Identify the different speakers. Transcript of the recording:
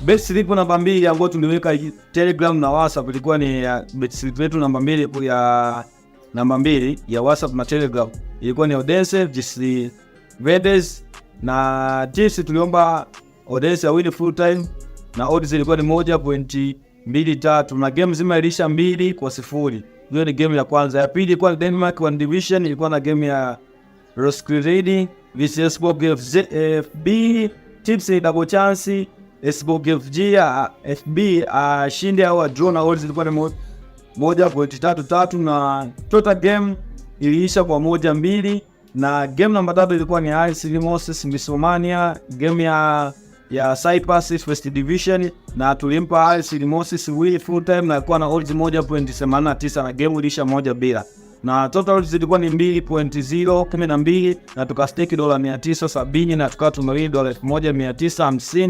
Speaker 1: Bet slip namba 2 ambayo tuliweka Telegram na WhatsApp ilikuwa ni bet slip yetu namba 2 ya WhatsApp na Telegram ilikuwa ni Odense vs Verdes, na tips tuliomba Odense win full time na odds ilikuwa ni 1.23 na game zima ilisha 2-0. Hiyo ni game ya kwanza. Ya pili ilikuwa Denmark One Division, ilikuwa na game ya Roskilde vs Esbjerg FB. Tips ni double chance Esbjerg FB shinde au draw, na odds ilikuwa ni 1.33 na total game iliisha kwa 1-2. Na game namba 3 ilikuwa ni AS Limoges Misomania, game ya Cyprus First Division, na tulimpa AS Limoges win full time na ilikuwa na odds 1.89 na game ilisha 1-2. Na total odds ilikuwa ni 2.012 na tukastake $970 na tukawa tumewin $1950.